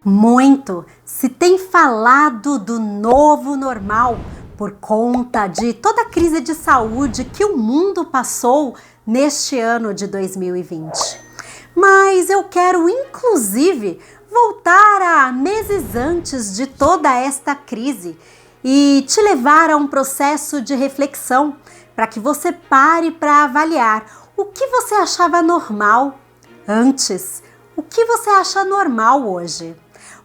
Muito se tem falado do novo normal por conta de toda a crise de saúde que o mundo passou neste ano de 2020. Mas eu quero, inclusive, voltar a meses antes de toda esta crise e te levar a um processo de reflexão para que você pare para avaliar o que você achava normal antes, o que você acha normal hoje.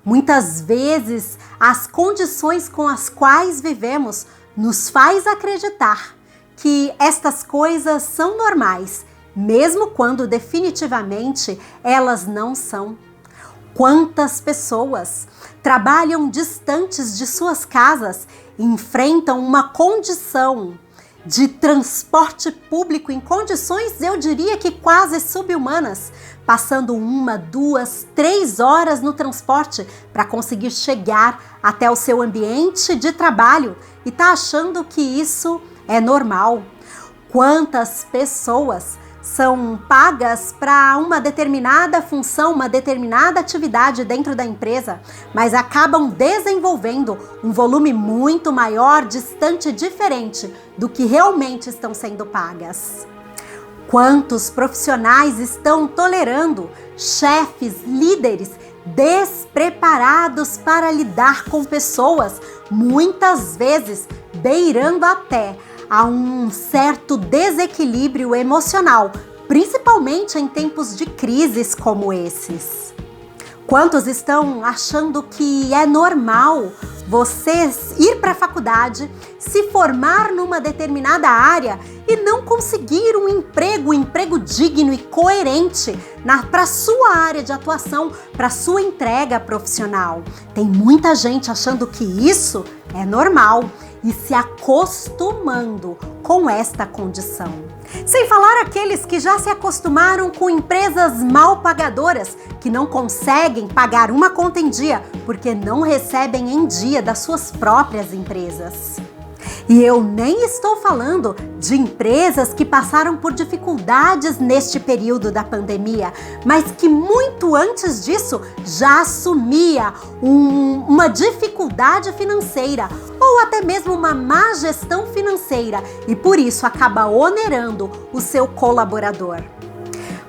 Muitas vezes, as condições com as quais vivemos nos faz acreditar que estas coisas são normais, mesmo quando definitivamente elas não são. Quantas pessoas trabalham distantes de suas casas e enfrentam uma condição de transporte público em condições, eu diria que quase subhumanas, passando 1, 2, 3 horas no transporte para conseguir chegar até o seu ambiente de trabalho e tá achando que isso é normal. Quantas pessoas são pagas para uma determinada função, uma determinada atividade dentro da empresa, mas acabam desenvolvendo um volume muito maior, distante, diferente do que realmente estão sendo pagas. Quantos profissionais estão tolerando chefes, líderes despreparados para lidar com pessoas, muitas vezes beirando até a um certo desequilíbrio emocional, principalmente em tempos de crises como esses? Quantos estão achando que é normal você ir para a faculdade, se formar numa determinada área e não conseguir um emprego digno e coerente para a sua área de atuação, para a sua entrega profissional? Tem muita gente achando que isso é normal e se acostumando com esta condição. Sem falar aqueles que já se acostumaram com empresas mal pagadoras, que não conseguem pagar uma conta em dia porque não recebem em dia das suas próprias empresas. E eu nem estou falando de empresas que passaram por dificuldades neste período da pandemia, mas que muito antes disso já assumia uma dificuldade financeira ou até mesmo uma má gestão financeira e por isso acaba onerando o seu colaborador.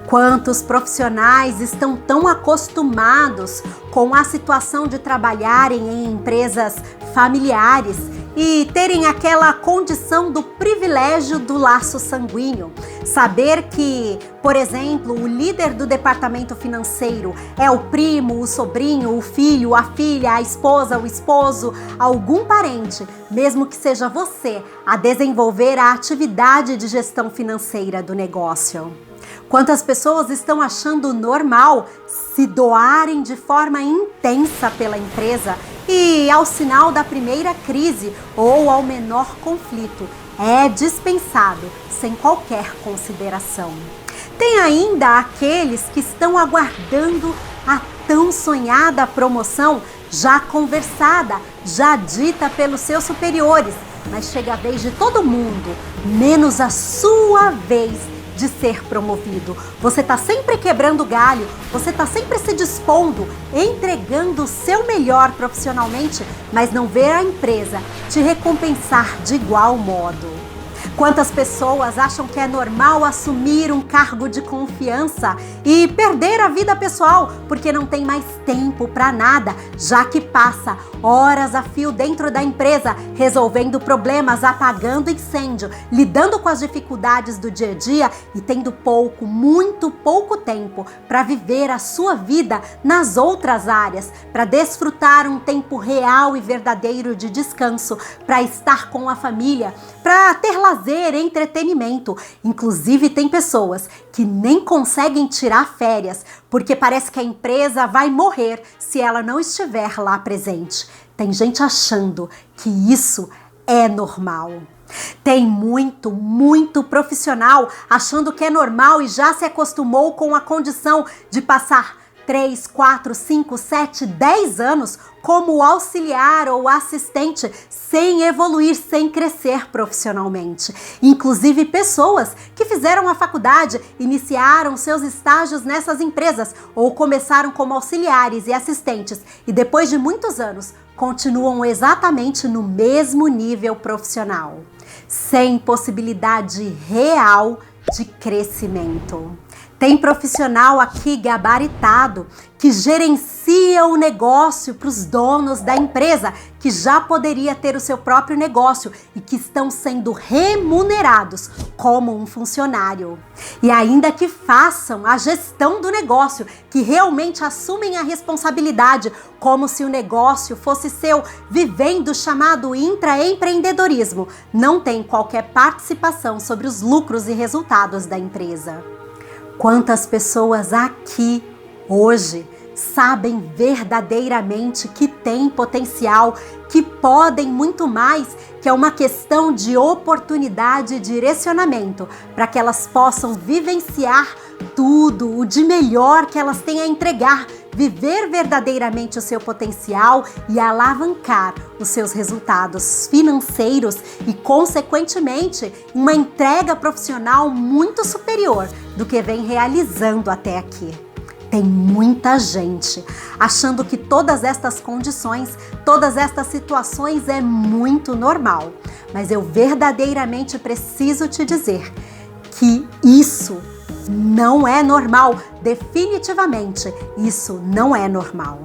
Quantos profissionais estão tão acostumados com a situação de trabalharem em empresas familiares e terem aquela condição do privilégio do laço sanguíneo. Saber que, por exemplo, o líder do departamento financeiro é o primo, o sobrinho, o filho, a filha, a esposa, o esposo, algum parente, mesmo que seja você, a desenvolver a atividade de gestão financeira do negócio. Quantas pessoas estão achando normal se doarem de forma intensa pela empresa e, ao sinal da primeira crise ou ao menor conflito, é dispensado sem qualquer consideração. Tem ainda aqueles que estão aguardando a tão sonhada promoção, já conversada, já dita pelos seus superiores, mas chega a vez de todo mundo, menos a sua vez de ser promovido. Você está sempre quebrando galho, você está sempre se dispondo, entregando o seu melhor profissionalmente, mas não vê a empresa te recompensar de igual modo. Quantas pessoas acham que é normal assumir um cargo de confiança e perder a vida pessoal porque não tem mais tempo para nada, já que passa horas a fio dentro da empresa, resolvendo problemas, apagando incêndio, lidando com as dificuldades do dia a dia e tendo muito pouco tempo para viver a sua vida nas outras áreas, para desfrutar um tempo real e verdadeiro de descanso, para estar com a família, para ter lazer, entretenimento. Inclusive, tem pessoas que nem conseguem tirar férias porque parece que a empresa vai morrer se ela não estiver lá presente. Tem gente achando que isso é normal. Tem muito profissional achando que é normal e já se acostumou com a condição de passar 3, 4, 5, 7, 10 anos como auxiliar ou assistente, sem evoluir, sem crescer profissionalmente. Inclusive pessoas que fizeram a faculdade, iniciaram seus estágios nessas empresas ou começaram como auxiliares e assistentes e depois de muitos anos continuam exatamente no mesmo nível profissional, sem possibilidade real de crescimento. Tem profissional aqui gabaritado que gerencia o negócio para os donos da empresa, que já poderia ter o seu próprio negócio e que estão sendo remunerados como um funcionário. E ainda que façam a gestão do negócio, que realmente assumem a responsabilidade como se o negócio fosse seu, vivendo o chamado intraempreendedorismo, não tem qualquer participação sobre os lucros e resultados da empresa. Quantas pessoas aqui, hoje, sabem verdadeiramente que têm potencial, que podem muito mais, que é uma questão de oportunidade e direcionamento, para que elas possam vivenciar tudo o de melhor que elas têm a entregar, viver verdadeiramente o seu potencial e alavancar os seus resultados financeiros e, consequentemente, uma entrega profissional muito superior do que vem realizando até aqui. Tem muita gente achando que todas estas condições, todas estas situações é muito normal, mas eu verdadeiramente preciso te dizer que isso não é normal, definitivamente, isso não é normal.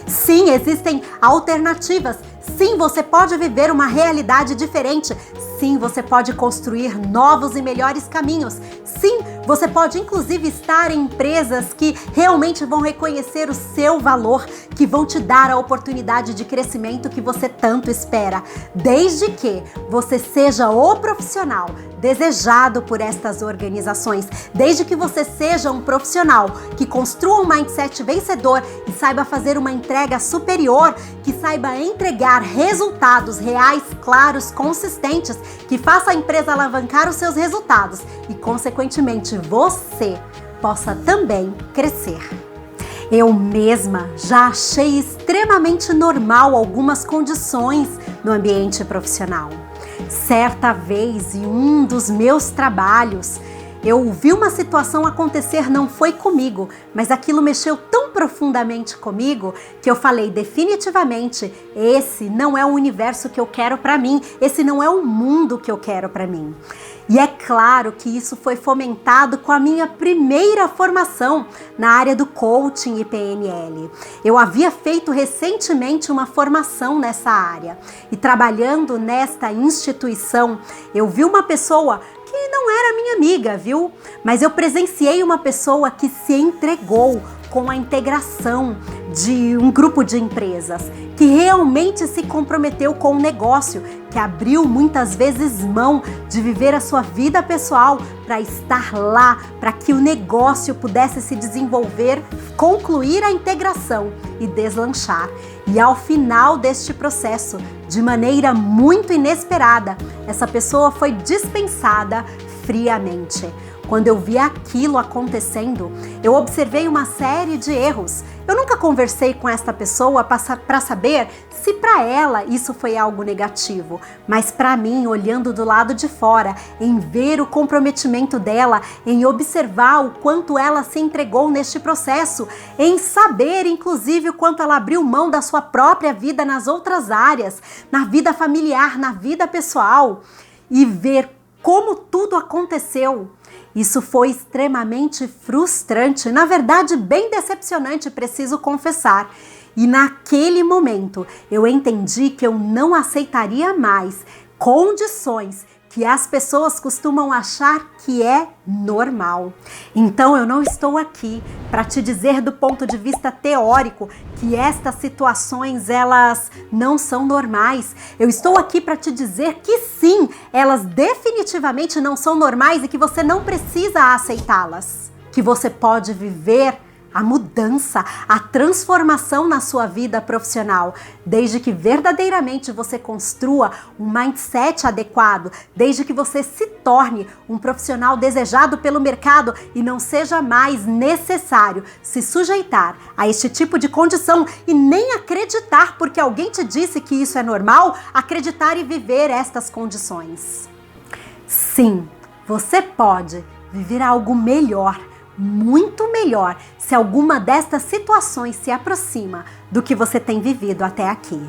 Sim, existem alternativas. Sim, você pode viver uma realidade diferente. Sim, você pode construir novos e melhores caminhos. Sim, você pode inclusive estar em empresas que realmente vão reconhecer o seu valor, que vão te dar a oportunidade de crescimento que você tanto espera, desde que você seja o profissional desejado por estas organizações, desde que você seja um profissional que construa um mindset vencedor e saiba fazer uma entrega superior, que saiba entregar resultados reais, claros, consistentes, que faça a empresa alavancar os seus resultados e, consequentemente, você possa também crescer. Eu mesma já achei extremamente normal algumas condições no ambiente profissional. Certa vez, em um dos meus trabalhos, eu vi uma situação acontecer, não foi comigo, mas aquilo mexeu tão profundamente comigo que eu falei definitivamente, esse não é o universo que eu quero para mim, esse não é o mundo que eu quero para mim. E é claro que isso foi fomentado com a minha primeira formação na área do coaching e PNL. Eu havia feito recentemente uma formação nessa área e trabalhando nesta instituição, eu vi uma pessoa que não era minha amiga, viu? Mas eu presenciei uma pessoa que se entregou com a integração de um grupo de empresas, que realmente se comprometeu com o negócio, que abriu muitas vezes mão de viver a sua vida pessoal para estar lá, para que o negócio pudesse se desenvolver, concluir a integração e deslanchar. E ao final deste processo, de maneira muito inesperada, essa pessoa foi dispensada friamente. Quando eu vi aquilo acontecendo, eu observei uma série de erros. Eu nunca conversei com esta pessoa para saber se para ela isso foi algo negativo, mas para mim, olhando do lado de fora, em ver o comprometimento dela, em observar o quanto ela se entregou neste processo, em saber, inclusive, o quanto ela abriu mão da sua própria vida nas outras áreas, na vida familiar, na vida pessoal, e ver como tudo aconteceu. Isso foi extremamente frustrante, na verdade bem decepcionante, preciso confessar. E naquele momento eu entendi que eu não aceitaria mais condições que as pessoas costumam achar que é normal. Então eu não estou aqui para te dizer do ponto de vista teórico que estas situações elas não são normais. Eu estou aqui para te dizer que sim, elas definitivamente não são normais e que você não precisa aceitá-las. Que você pode viver a mudança, a transformação na sua vida profissional, desde que verdadeiramente você construa um mindset adequado, desde que você se torne um profissional desejado pelo mercado e não seja mais necessário se sujeitar a este tipo de condição e nem acreditar porque alguém te disse que isso é normal, acreditar e viver estas condições. Sim, você pode viver algo melhor, muito melhor, se alguma destas situações se aproxima do que você tem vivido até aqui.